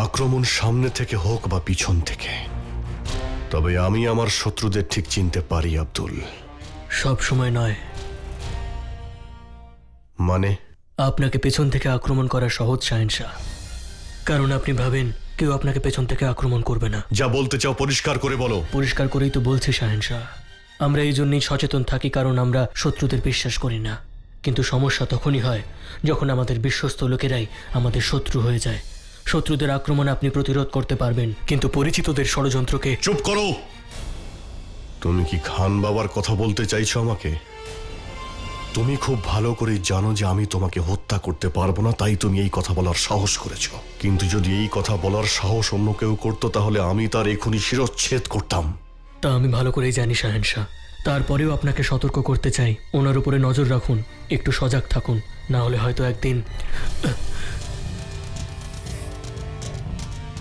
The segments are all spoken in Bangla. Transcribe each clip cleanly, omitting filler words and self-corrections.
আক্রমণ সামনে থেকে হোক বা পিছন থেকে, তবে আমি আমার শত্রুদের ঠিক চিনতে পারি আব্দুল। সব সময় নয়। মানে? আপনাকে পেছন থেকে আক্রমণ করা সহজ শাহেনশাহ, কারণ আপনি ভাবেন কেউ আপনাকে পেছন থেকে আক্রমণ করবে না। যা বলতে চাও পরিষ্কার করে বলো। পরিষ্কার করেই তো বলছি শাহেনশাহ। আমরা এই জন্যই সচেতন থাকি, কারণ আমরা শত্রুদের বিশ্বাস করি না। কিন্তু সমস্যা তখনই হয় যখন আমাদের বিশ্বস্ত লোকেরাই আমাদের শত্রু হয়ে যায়। শত্রুদের আক্রমণ আপনি প্রতিরোধ করতে পারবেন, কিন্তু পরিচিতদের ষড়যন্ত্রকে... চুপ করো। তুমি কি খান বাবার কথা বলতে চাইছো আমাকে? তুমি খুব ভালো করে জানো যে আমি তোমাকে হত্যা করতে পারবো না, তাই তুমি এই কথা বলার সাহস করেছো। কিন্তু যদি এই কথা বলার সাহস অন্য কেউ করতো, তাহলে আমি তার এখনই শিরচ্ছেদ করতাম। তা আমি ভালো করেই জানি শাহেনশাহ। তারপরেও আপনাকে সতর্ক করতে চাই, ওনার উপরে নজর রাখুন, একটু সজাগ থাকুন, না হলে হয়তো একদিন...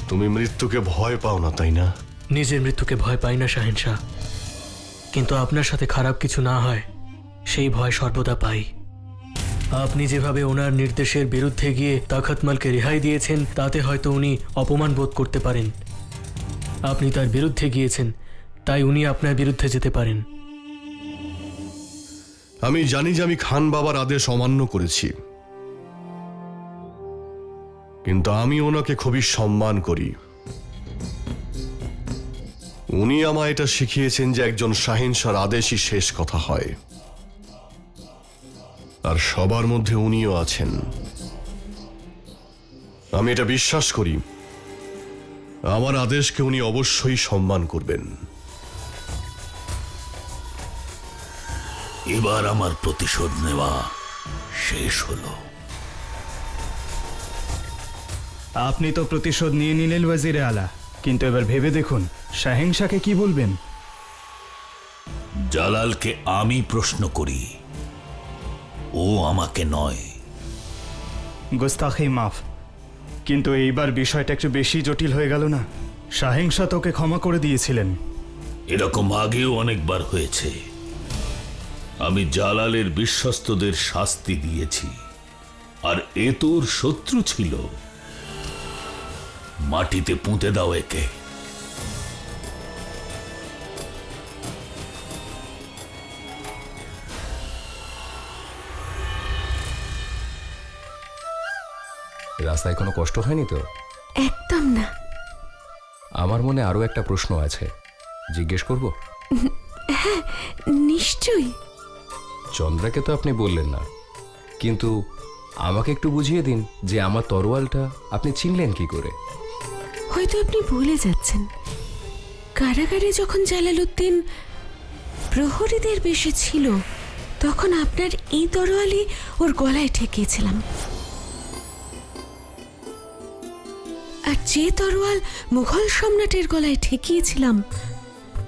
তুমি মৃত্যুকে ভয় পাও না, তাই না? নিজের মৃত্যুকে ভয় পাই না শাহেনশাহ, কিন্তু আপনার সাথে খারাপ কিছু না হয় সেই ভয় সর্বদা পাই। আপনি যেভাবে ওনার নির্দেশের বিরুদ্ধে গিয়ে তাখাতমালকে রেহাই দিয়েছেন, তাতে হয়তো উনি অপমান বোধ করতে পারেন। আপনি তার বিরুদ্ধে গিয়েছেন, তাই উনি আপনার বিরুদ্ধে যেতে পারেন। আমি জানি যে আমি খান বাবার আদেশ অমান্য করেছি, কিন্তু আমি ওনাকে খুবই সম্মান করি। উনি আমায় এটা শিখিয়েছেন যে একজন শাহেনশাহর আদেশই শেষ কথা হয়, আর সবার মধ্যে উনিও আছেন। আমি এটা বিশ্বাস করি, আমার আদেশকে উনি অবশ্যই সম্মান করবেন। এবার আমার প্রতিশোধ নেওয়া শেষ হলো। আপনি তো প্রতিশোধ নিয়ে নিলেন ওয়াজিরে আলা, কিন্তু এবার ভেবে দেখুন শাহেনশাহকে কি বলবেন। জালালকে আমি প্রশ্ন করি, ও আমাকে নয়। গোস্তাখি মাফ, কিন্তু এইবার বিষয়টা একটু বেশি জটিল হয়ে গেল না? শাহেনশাহ তোকে ক্ষমা করে দিয়েছিলেন। এরকম আগেও অনেকবার হয়েছে। আমি জালালের বিশ্বস্তদের শাস্তি দিয়েছি, আর এ তোর শত্রু ছিল। মাটিতে পুঁতে দাও একে। রাস্তায় কোনো কষ্ট হয়নি তো? একদম না। আমার মনে আরো একটা প্রশ্ন আছে, জিজ্ঞেস করব? হ্যাঁ, নিশ্চয়ই। চন্দ্রাকে তো আপনি বললেন না, কিন্তু আমাকে একটু বুঝিয়ে দিন যে আমার তরোয়ালটা আপনি চিনলেন কি করে? হয়তো আপনি ভুলে যাচ্ছেন, কারাগারে যখন জালালউদ্দিন প্রহরীদের বেশে ছিল, তখন আপনার এই তরোয়ালই ওর গলায় ঠেকিয়েছিলাম। আর যে তরোয়াল মুঘল সম্রাটের গলায় ঠেকিয়েছিলাম,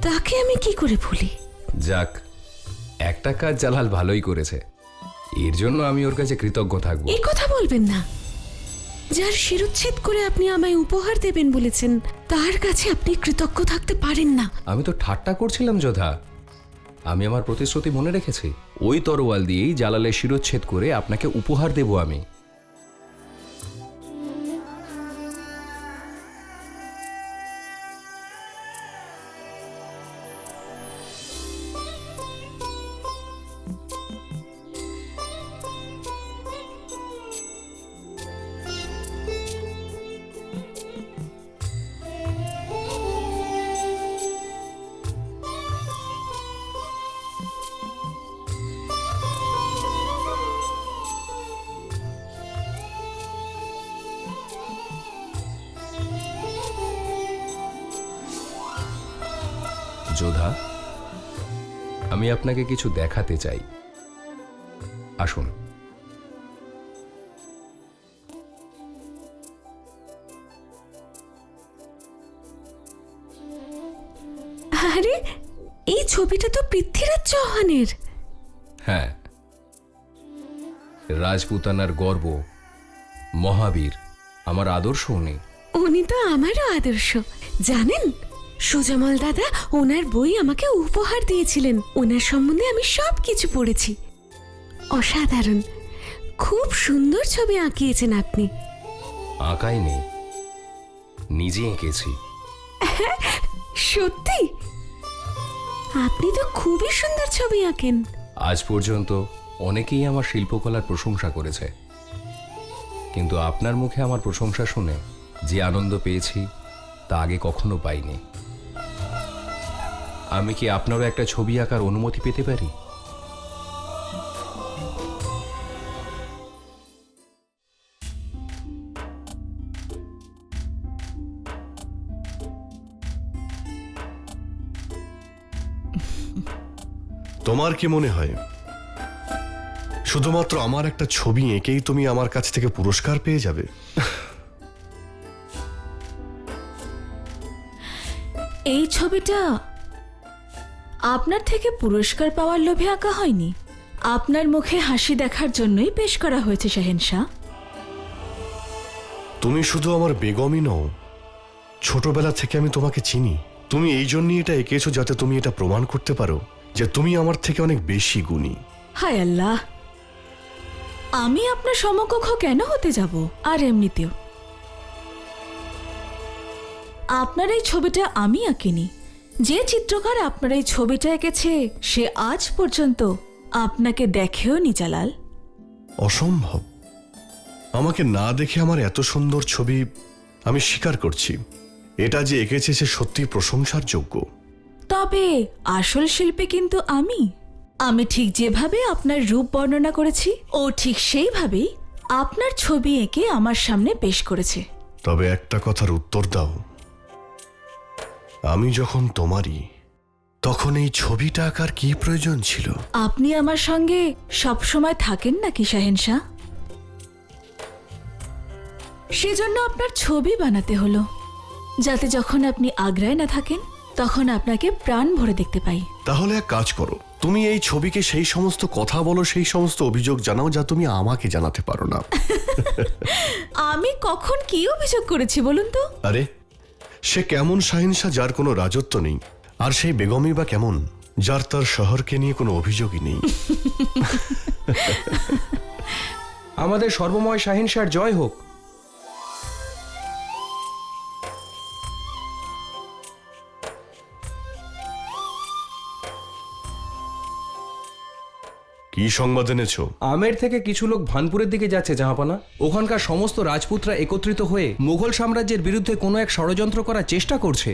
তাকে আমি কি করে ভুলি? যাক, একটা কাজ জালাল ভালোই করেছে, এর জন্য আমি ওর কাছে কৃতজ্ঞ থাকবো। এই কথা বলবেন না। যার শিরচ্ছেদ করে আপনি আমায় উপহার দেবেন বলেছেন, তার কাছে আপনি কৃতজ্ঞ থাকতে পারেন না। আমি তো ঠাট্টা করছিলাম যোধা। আমি আমার প্রতিশ্রুতি মনে রেখেছি। ওই তরোয়াল দিয়েই জালালের শিরচ্ছেদ করে আপনাকে উপহার দেব আমি। যোধা, আমি আপনাকে কিছু দেখাতে চাই, আসুন। আরে, এই ছবিটা তো পৃথ্বীরাজ চৌহানের। হ্যাঁ, রাজপুতানার গর্ব, মহাবীর, আমার আদর্শ উনি। উনি তো আমারও আদর্শ। জানেন, সুজামল দাদা ওনার বই আমাকে উপহার দিয়েছিলেন। ওনার সম্বন্ধে আমি সব কিছু পড়েছি। অসাধারণ। খুব সুন্দর ছবি আঁকিয়েছেন আপনি। আঁকাই নেই, নিজে এঁকেছি। সত্যি? আপনি তো খুবই সুন্দর ছবি আঁকেন। আজ পর্যন্ত অনেকেই আমার শিল্পকলার প্রশংসা করেছে, কিন্তু আপনার মুখে আমার প্রশংসা শুনে যে আনন্দ পেয়েছি তা আগে কখনো পাইনি। আমি কি আপনারও একটা ছবি আঁকার অনুমতি পেতে পারি? তোমার কি মনে হয় শুধুমাত্র আমার একটা ছবি এঁকেই তুমি আমার কাছ থেকে পুরস্কার পেয়ে যাবে? এই ছবিটা আপনার থেকে পুরস্কার পাওয়ার লোভে আঁকা হয়নি, আপনার মুখে হাসি দেখার জন্যই পেশ করা হয়েছে শাহেনশাহ। তুমি শুধু আমার বেগমই নও, ছোটবেলা থেকে আমি তোমাকে চিনি। তুমি এই জন্যই এটা এঁকেছো যাতে তুমি এটা প্রমাণ করতে পারো যে তুমি আমার থেকে অনেক বেশি গুণী। হায় আল্লাহ, আমি আপনার সমকক্ষ কেন হতে যাব? আর এমনিতেও আপনার এই ছবিটা আমি আঁকিনি। যে চিত্রকার আপনার এই ছবিটা এঁকেছে সে আজ পর্যন্ত আপনাকে দেখেও নি জালাল। অসম্ভব। আমাকে না দেখে আমার এত সুন্দর ছবি, আমি স্বীকার করছি এটা যে এঁকেছে সে সত্যি প্রশংসার যোগ্য। তবে আসল শিল্পী কিন্তু আমি ঠিক যেভাবে আপনার রূপ বর্ণনা করেছি ও ঠিক সেইভাবেই আপনার ছবি এঁকে আমার সামনে পেশ করেছে। তবে একটা কথার উত্তর দাও, আমি যখন তোমারই, তখন এই ছবিটা আঁকার কি প্রয়োজন ছিল? আপনি আমার সঙ্গে সবসময় থাকেন নাকি শাহেনশাহ? সেজন্য আপনার ছবি বানাতে হলো, যাতে যখন আপনি আগ্রায় না থাকেন তখন আপনাকে প্রাণ ভরে দেখতে পাই। তাহলে এক কাজ করো, তুমি এই ছবিকে সেই সমস্ত কথা বলো, সেই সমস্ত অভিযোগ জানাও যা তুমি আমাকে জানাতে পারো না। আমি কখন কি অভিযোগ করেছি বলুন তো? আরে সে কেমন শাহিনশাহ যার কোনো রাজত্ব নেই, আর সেই বেগমই বা কেমন যার তার শহরকে নিয়ে কোনো অভিযোগই নেই। আমাদের সর্বময় শাহিনশাহর জয় হোক। কি সংবাদ এনেছো? আমের থেকে কিছু লোক ভানপুরের দিকে যাচ্ছে জাহাপানা। ওখানকার সমস্ত রাজপুতরা একত্রিত হয়ে মুঘল সাম্রাজ্যের বিরুদ্ধে কোনো এক ষড়যন্ত্র করার চেষ্টা করছে।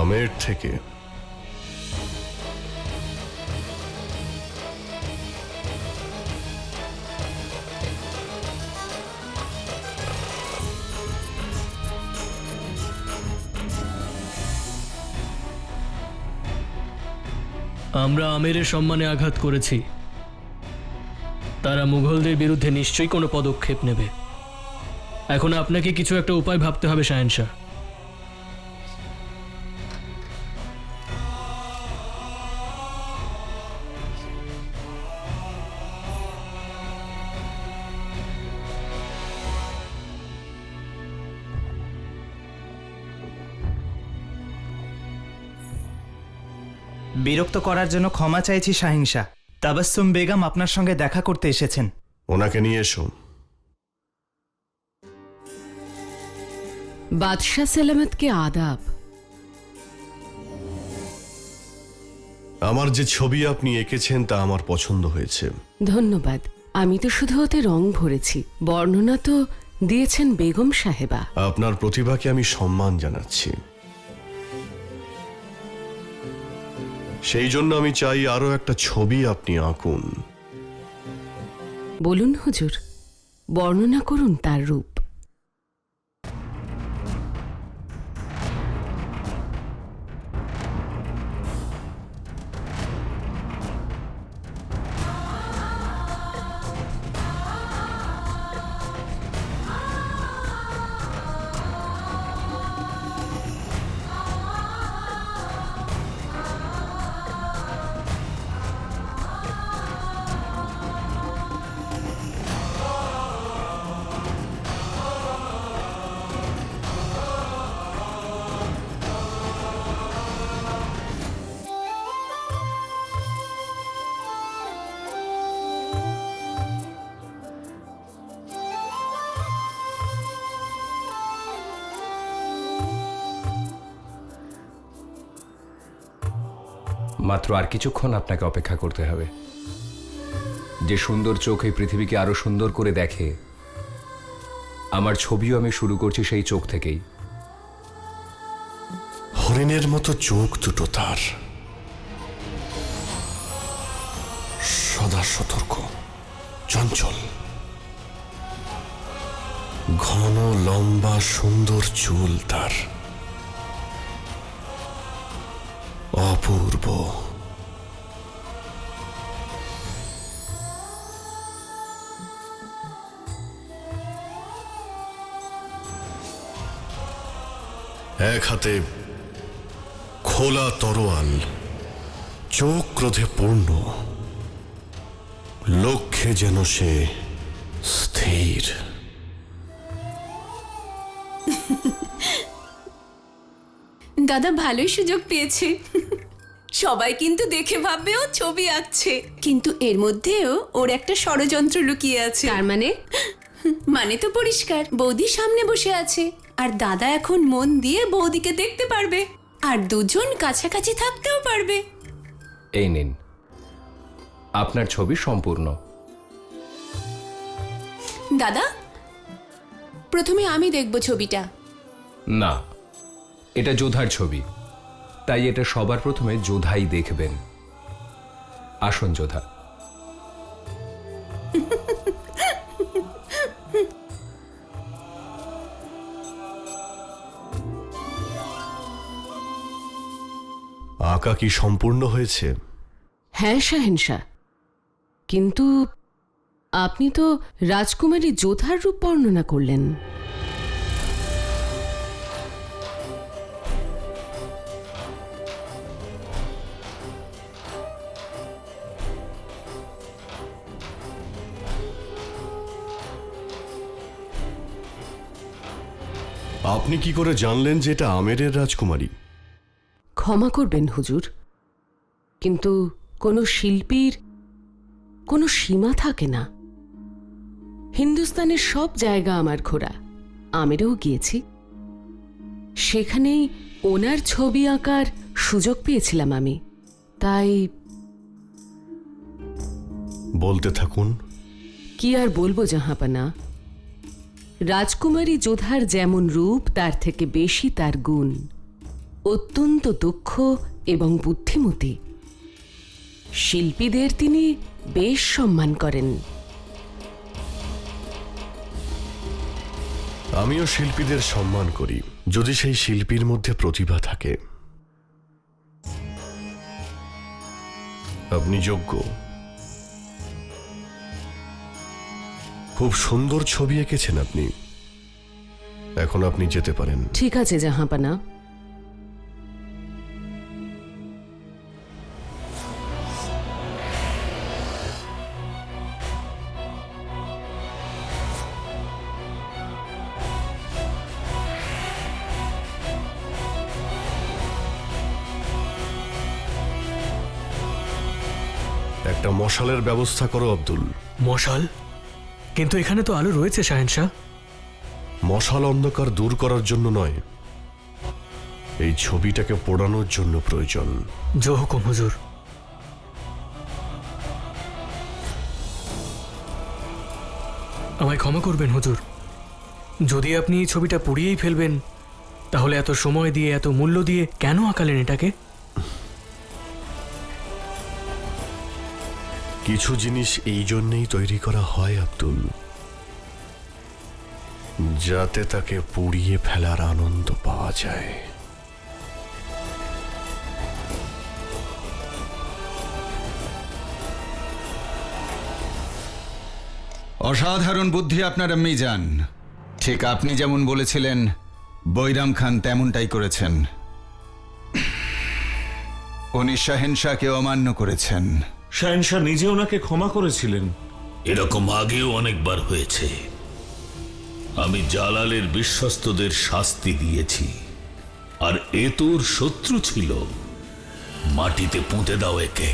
আমের থেকে? আমরা আমেরের সম্মানে আঘাত করেছি, তারা মুঘলদের বিরুদ্ধে নিশ্চয়ই কোনো পদক্ষেপ নেবে। এখন আপনাকে কিছু একটা উপায় ভাবতে হবে শাহেনশাহ। বিরক্ত করার জন্য ক্ষমা চাইছি শাহিনশাহ। তাবাসসুম বেগম আপনার সঙ্গে দেখা করতে এসেছেন। ওনাকে নিয়ে এসো। বাদশাহ সালামতকে আদাব। আমার যে ছবি আপনি এঁকেছেন তা আমার পছন্দ হয়েছে। ধন্যবাদ। আমি তো শুধু ওতে রং ভরেছি, বর্ণনা তো দিয়েছেন বেগম সাহেবা। আপনার প্রতিভাকে আমি সম্মান জানাচ্ছি। সেই জন্য আমি চাই আরো একটা ছবি আপনি আঁকুন। বলুন হুজুর, বর্ণনা করুন তার রূপ। মাত্র আর কিছুক্ষণ আপনাকে অপেক্ষা করতে হবে। যে সুন্দর চোখ এই পৃথিবীকে আরো সুন্দর করে দেখে, আমার ছবিও আমি শুরু করছি সেই চোখ থেকেই। হরিণের মতো চোখ দুটো তার, সদা সতর্ক, চঞ্চল, ঘন লম্বা সুন্দর চুল তার, অপূর্ব। এক হাতে খোলা তরোয়াল, চোখ ক্রোধে পূর্ণ, লক্ষ্যে যেন সে স্থির। দাদা ভালোই সুযোগ পেয়েছে। সবাই কিন্তু দেখে ভাববে ও ছবি আঁকছে, কিন্তু এর মধ্যেও ওর একটা ষড়যন্ত্র লুকিয়ে আছে। তার মানে তো পরিষ্কার, বৌদি সামনে বসে আছে আর দাদা এখন মন দিয়ে বৌদিকে দেখতে পারবে আর দুজন কাছাকাছি থাকতেও পারবে। এই নিন আপনার ছবি সম্পূর্ণ। দাদা, প্রথমে আমি দেখব ছবিটা। না, এটা যোধার ছবি, তাই এটা সবার প্রথমে যোধাই দেখবেন। আসুন যোধা। আঁকা কি সম্পূর্ণ হয়েছে? হ্যাঁ শাহেনশাহ, কিন্তু আপনি তো রাজকুমারী যোধার রূপ বর্ণনা করলেন। আপনি কি করে জানলেন যে এটা আমেরের রাজকুমারী? ক্ষমা করবেন হুজুর, কিন্তু কোনো শিল্পীর কোনো সীমা থাকে না। হিন্দুস্তানের সব জায়গা আমার ঘোরা, আমেরেও গিয়েছি, সেখানেই ওনার ছবি আঁকার সুযোগ পেয়েছিলাম আমি। তাই বলতে থাকুন। কি আর বলবো জাহাপানা, রাজকুমারী যোধার যেমন রূপ তার থেকে বেশি তার গুণ। অত্যন্ত দক্ষ এবং বুদ্ধিমতী। শিল্পীদের তিনি বেশ সম্মান করেন। আমিও শিল্পীদের সম্মান করি, যদি সেই শিল্পীর মধ্যে প্রতিভা থাকে। আপনি যোগ্য। খুব সুন্দর ছবি এঁকেছেন আপনি। এখন আপনি যেতে পারেন। ঠিক আছে জাহাপানা। একটা মশালের ব্যবস্থা করো আব্দুল। মশাল? কিন্তু এখানে তো আলো রয়েছে শাহেনশাহ। মশাল অন্ধকার দূর করার জন্য নয়, এই ছবিটাকে পোড়ানোর জন্য প্রয়োজন। জো হুকুম হুজুর। আমায় ক্ষমা করবেন হুজুর, যদি আপনি এই ছবিটা পুড়িয়েই ফেলবেন, তাহলে এত সময় দিয়ে এত মূল্য দিয়ে কেন আঁকালেন এটাকে? কিছু জিনিস এই জন্যেই তৈরি করা হয় আব্দুল, যাতে তাকে পুড়িয়ে ফেলার আনন্দ পাওয়া যায়। অসাধারণ বুদ্ধি আপনার আম্মি জান। ঠিক আপনি যেমন বলেছিলেন বৈরাম খান তেমনটাই করেছেন। উনি শাহেনশাহকে অমান্য করেছেন। শাহেনশাহ নিজে ওনাকে ক্ষমা করেছিলেন। এরকম আগেও অনেকবার হয়েছে। আমি জালালের বিশ্বস্তদের শাস্তি দিয়েছি, আর এ তোর শত্রু ছিল। মাটিতে পুঁতে দাও একে।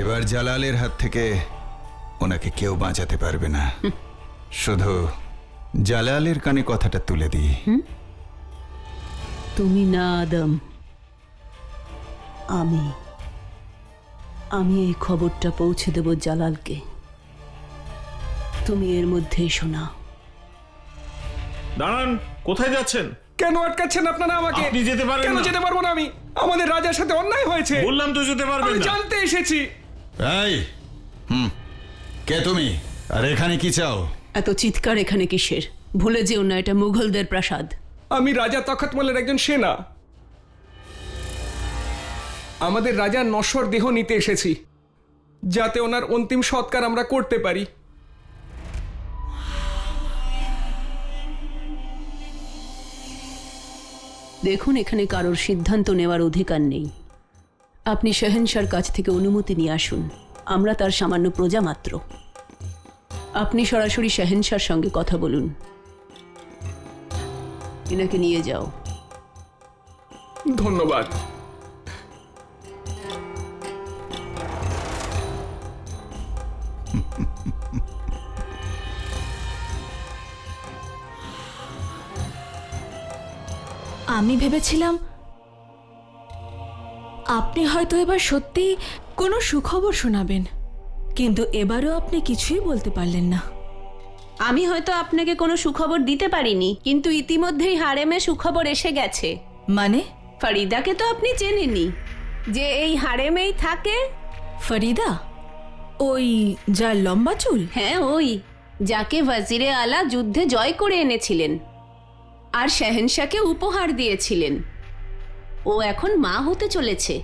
এবার জালালের হাত থেকে ওনাকে কেউ বাঁচাতে পারবে না। শুধু জালালের কানে কথাটা তুলে দিই। তুমি না আদম, আমি এই খবরটা পৌঁছে দেব জালালকে। তুমি এর মধ্যেই শোনাও। দাঁড়ান, কোথায় যাচ্ছেন? কেন আটকাচ্ছেন আপনারা আমাকে? আপনি যেতে পারবেন কেন না। যেতে পারবো না আমি? আমাদের রাজার সাথে অন্যায় হয়েছে। বললাম তো যেতে পারবেন আমি না। জানতে এসেছি। এই কে তুমি, আর এখানে কি চাও? এত চিৎকার এখানে কিসের? ভুলে যেও না, এটা মুঘলদের প্রাসাদ। আমি রাজা তখতমলের একজন সেনা। আমাদের রাজার নশ্বর দেহ নিতে এসেছি, যাতে ওনার অন্তিম সৎকার আমরা করতে পারি। দেখুন, এখানে কারোর সিদ্ধান্ত নেওয়ার অধিকার নেই। আপনি শাহেনশার কাছ থেকে অনুমতি নিয়ে আসুন। আমরা তার সামান্য প্রজা মাত্র। আপনি সরাসরি শাহেনশার সঙ্গে কথা বলুন। এনাকে নিয়ে যাও। ধন্যবাদ। আমি ভেবেছিলাম আপনি হয়তো এবার সত্যি কোনো সুখবর শোনাবেন, কিন্তু এবারও আপনি কিছুই বলতে পারলেন না। আমি হয়তো আপনাকে কোনো সুখবর দিতে পারিনি, কিন্তু ইতিমধ্যেই হারেমে সুখবর এসে গেছে। মানে? ফরিদাকে তো আপনি চেনেনই, যে এই হারেমেই থাকে। ফরিদা? ওই যার লম্বা চুল? হ্যাঁ, ওই যাকে ওয়াজিরে আলা যুদ্ধে জয় করে এনেছিলেন আর শাহেনশাকে উপহার দিয়েছিলেন। ও এখন মা হতে চলেছে।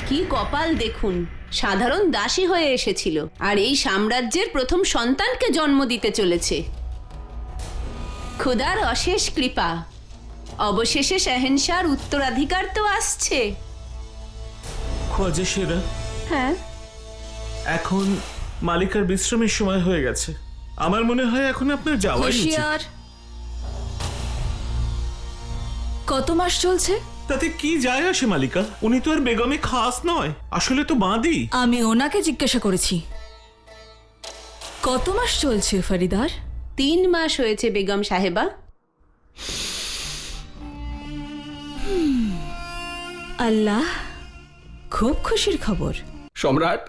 কি কপাল দেখুন, সাধারণ দাসী হয়ে এসেছিল আর এই সাম্রাজ্যের প্রথম সন্তানকে জন্ম দিতে চলেছে। খোদার অশেষ কৃপা, অবশেষে শাহেনশার উত্তরাধিকার তো আসছে। খোয়াজা সেরা, হ্যাঁ, এখন মালিকার বিশ্রামের সময় হয়ে গেছে। আমার মনে হয় এখন আপনার যাওয়াই উচিত। হুঁশিয়ার। কত মাস চলছে? তাতে কি যায় আসে মালিকা? উনি তো আর বেগমে খাস নয়, আসলে তো বাঁধি। আমি ওনাকে জিজ্ঞাসা করেছি কত মাস চলছে ফরিদার? 3 মাস হয়েছে বেগম সাহেবা। আল্লাহ, খুব খুশির খবর। সম্রাট,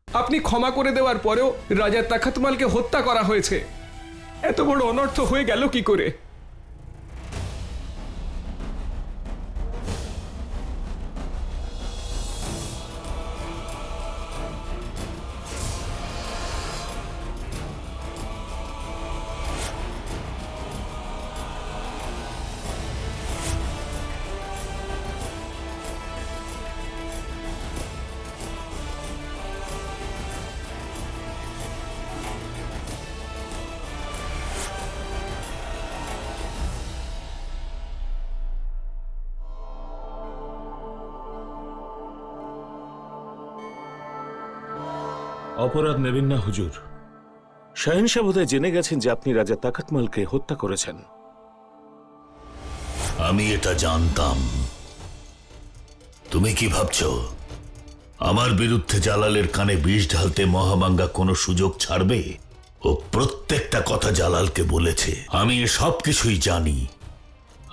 আপনি ক্ষমা করে দেওয়ার পরেও রাজা তখতমলকে হত্যা করা হয়েছে। এত বড় অনর্থ হয়ে গেল কি করে? অপরাধ নেবেন না হুজুর। শাহেনশাহ বোধহয় জেনে গেছেন যে আপনি রাজা তাকাতমালকে হত্যা করেছেন। আমি এটা জানতাম। তুমি কি ভাবছো আমার বিরুদ্ধে জালালের কানে বিষ ঢালতে মহামাঙ্গা কোনো সুযোগ ছাড়বে? ও প্রত্যেকটা কথা জালালকে বলেছে। আমি এ সব কিছুই জানি,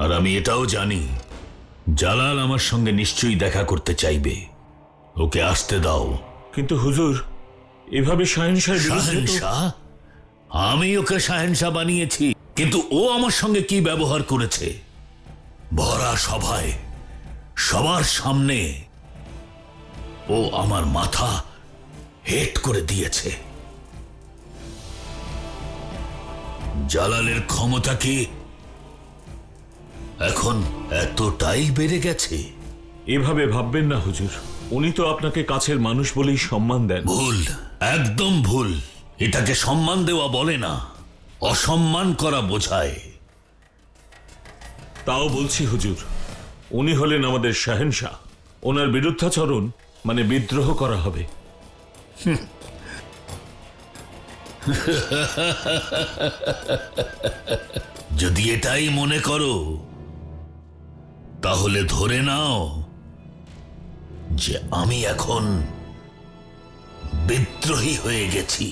আর আমি এটাও জানি জালাল আমার সঙ্গে নিশ্চয়ই দেখা করতে চাইবে। ওকে আসতে দাও। কিন্তু হুজুর, এভাবে শাহেনশাহ শাহেনশাহ? আমি ওকে শাহেনশাহ বানিয়েছি, কিন্তু ও আমার সঙ্গে কি ব্যবহার করেছে? ভরা সভায় সবার সামনে ও আমার মাথা হেট করে দিয়েছে। জালালের ক্ষমতা কি এখন এতটাই বেড়ে গেছে? এভাবে ভাববেন না হুজুর। উনি তো আপনাকে কাছের মানুষ বলেই সম্মান দেন। ভুল, একদম ভুল। এটাকে সম্মান দেওয়া বলে না, অসম্মান করা বোঝায়। তাও বলছি হুজুর, উনি হলেন আমাদের শাহেনশাহ। ওনার বিরুদ্ধাচরণ মানে বিদ্রোহ করা হবে। যদি এটাই মনে করো, তাহলে ধরে নাও যে আমি এখন বিদ্রোহী হয়ে গেছি।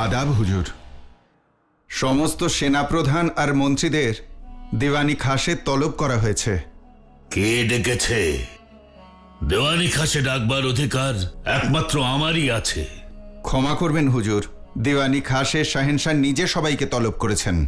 আদাব হুজুর। সমস্ত সেনাপ্রধান আর মন্ত্রীদের দিওয়ানি খাসের তলব করা হয়েছে। কে ডেকেছে? দেওয়ানি খাসে ডাকবার অধিকার একমাত্র আমারই আছে। ক্ষমা করবেন হুজুর, দিওয়ানি খাসের শাহেনশাহ নিজে সবাইকে তলব করেছেন।